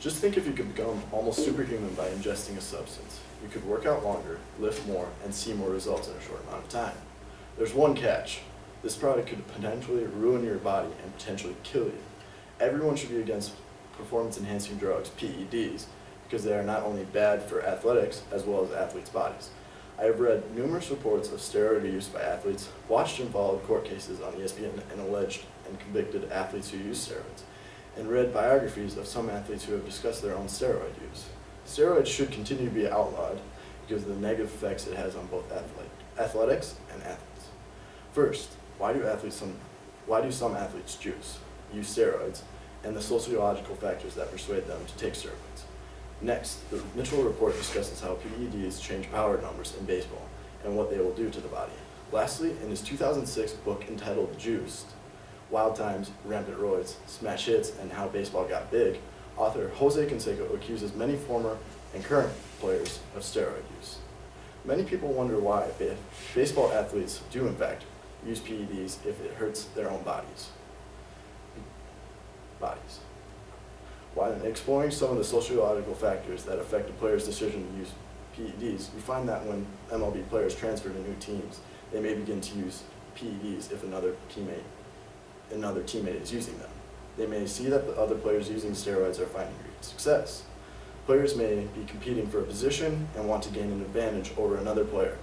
Just think if you could become almost superhuman by ingesting a substance. You could work out longer, lift more, and see more results in a short amount of time. There's one catch. This product could potentially ruin your body and potentially kill you. Everyone should be against performance-enhancing drugs, PEDs, because they are not only bad for athletics as well as athletes' bodies. I have read numerous reports of steroid use by athletes, watched and followed court cases on ESPN and alleged and convicted athletes who use steroids, and read biographies of some athletes who have discussed their own steroid use. Steroids should continue to be outlawed because of the negative effects it has on both athletics and athletes. First, why do some athletes use steroids, and the sociological factors that persuade them to take steroids? Next, the Mitchell report discusses how PEDs change power numbers in baseball and what they will do to the body. Lastly, in his 2006 book entitled Juiced, Wild Times, Rampant Roids, Smash Hits, and How Baseball Got Big, author Jose Canseco accuses many former and current players of steroid use. Many people wonder why baseball athletes do in fact use PEDs if it hurts their own bodies. While exploring some of the sociological factors that affect a player's decision to use PEDs, we find that when MLB players transfer to new teams, they may begin to use PEDs if another teammate is using them. They may see that the other players using steroids are finding great success. Players may be competing for a position and want to gain an advantage over another player.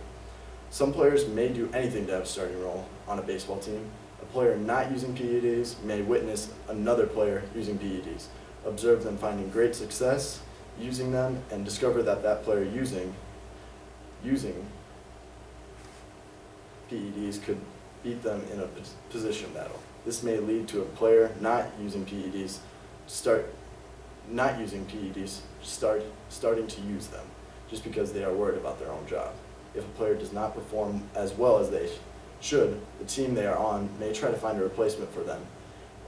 Some players may do anything to have a starting role on a baseball team. A player not using PEDs may witness another player using PEDs, observe them finding great success using them, and discover that that player using PEDs could beat them in a position battle. This may lead to a player not using PEDs starting to use them just because they are worried about their own job. If a player does not perform as well as they should, the team they are on may try to find a replacement for them,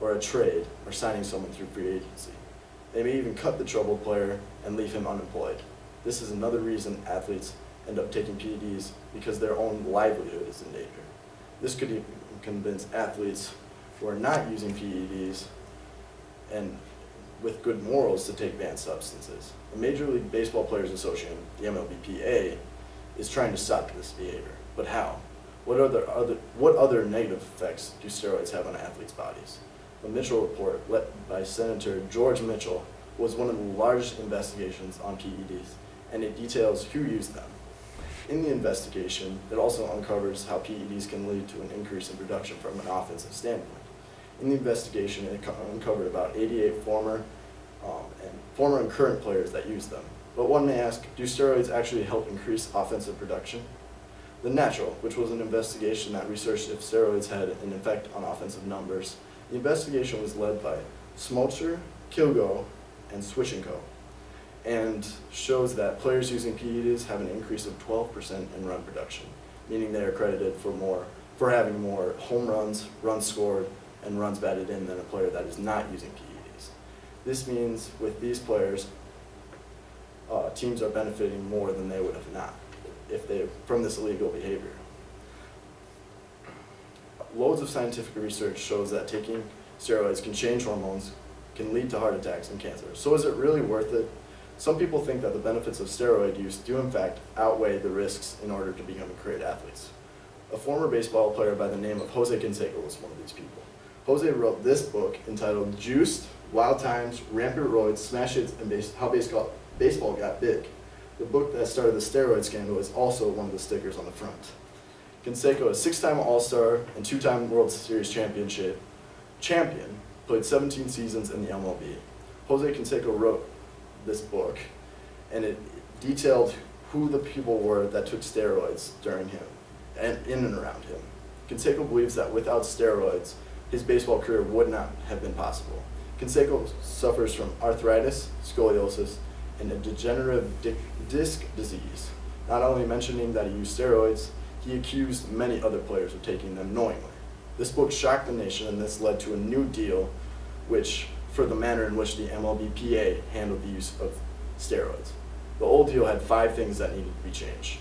or a trade, or signing someone through free agency. They may even cut the troubled player and leave him unemployed. This is another reason athletes end up taking PEDs, because their own livelihood is in danger. This could even convince athletes who are not using PEDs and with good morals to take banned substances. The Major League Baseball Players Association, the MLBPA, is trying to stop this behavior. But how? What other negative effects do steroids have on athletes' bodies? The Mitchell report, led by Senator George Mitchell, was one of the largest investigations on PEDs, and it details who used them. In the investigation, it also uncovers how PEDs can lead to an increase in production from an offensive standpoint. In the investigation, it uncovered about 88 former and current players that use them. But one may ask, do steroids actually help increase offensive production? The Natural, which was an investigation that researched if steroids had an effect on offensive numbers. The investigation was led by Smolcher, Kilgo, and Switch & Co., and shows that players using PEDs have an increase of 12% in run production, meaning they are credited for having more home runs, runs scored, and runs batted in than a player that is not using PEDs. This means with these players, teams are benefiting more than they would have not from this illegal behavior. Loads of scientific research shows that taking steroids can change hormones, can lead to heart attacks and cancer. So is it really worth it? Some people think that the benefits of steroid use do in fact outweigh the risks in order to become great athletes. A former baseball player by the name of Jose Canseco was one of these people. Jose wrote this book entitled Juiced, Wild Times, Rampant Roids, Smash Hits, and How Baseball Got Big. The book that started the steroid scandal is also one of the stickers on the front. Canseco, a 6-time All-Star and 2-time World Series champion, played 17 seasons in the MLB. Jose Canseco wrote this book, and it detailed who the people were that took steroids during him and in and around him. Canseco believes that without steroids, his baseball career would not have been possible. Canseco suffers from arthritis, scoliosis, and a degenerative disc disease. Not only mentioning that he used steroids, he accused many other players of taking them knowingly. This book shocked the nation, and this led to a new deal for the manner in which the MLBPA handled the use of steroids. The old deal had 5 things that needed to be changed.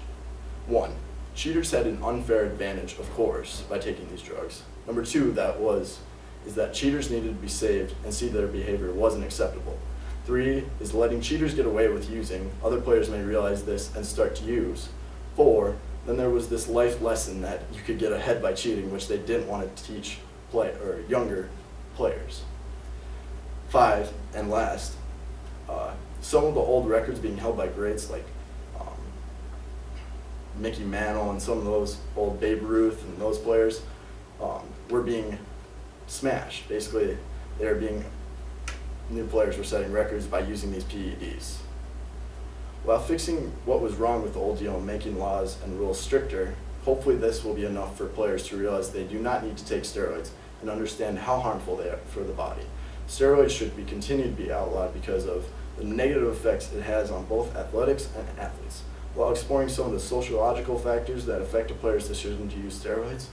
1, cheaters had an unfair advantage, of course, by taking these drugs. Number 2, is that cheaters needed to be saved and see that their behavior wasn't acceptable. 3 is letting cheaters get away with using. Other players may realize this and start to use. 4, then there was this life lesson that you could get ahead by cheating, which they didn't want to teach younger players. 5, and last, some of the old records being held by greats like Mickey Mantle and some of those old Babe Ruth and those players were being smashed. Basically, new players were setting records by using these PEDs. While fixing what was wrong with the old deal and making laws and rules stricter, hopefully this will be enough for players to realize they do not need to take steroids and understand how harmful they are for the body. Steroids should be continued to be outlawed because of the negative effects it has on both athletics and athletes. While exploring some of the sociological factors that affect a player's decision to use steroids,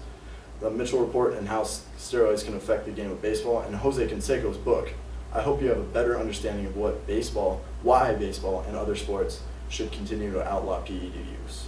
the Mitchell Report and how steroids can affect the game of baseball, and Jose Canseco's book, I hope you have a better understanding of why baseball, and other sports should continue to outlaw PED use.